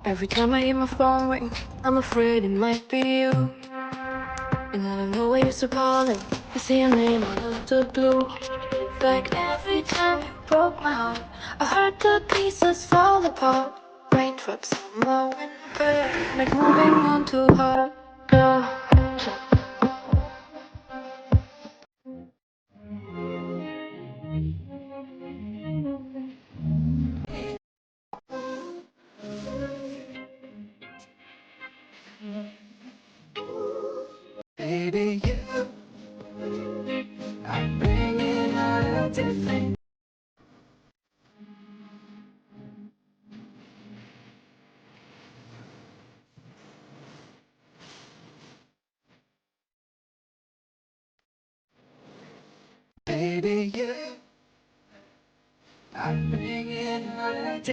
Every time I hear my phone ring, I'm afraid it might be you. And I don't know why you're so calling. I see your name out of the blue. Like every time you broke my heart, I heard the pieces fall apart. Raindrops on my window, like moving on too hard. Baby, you are bringing out a different. Baby, you are bringing out a different.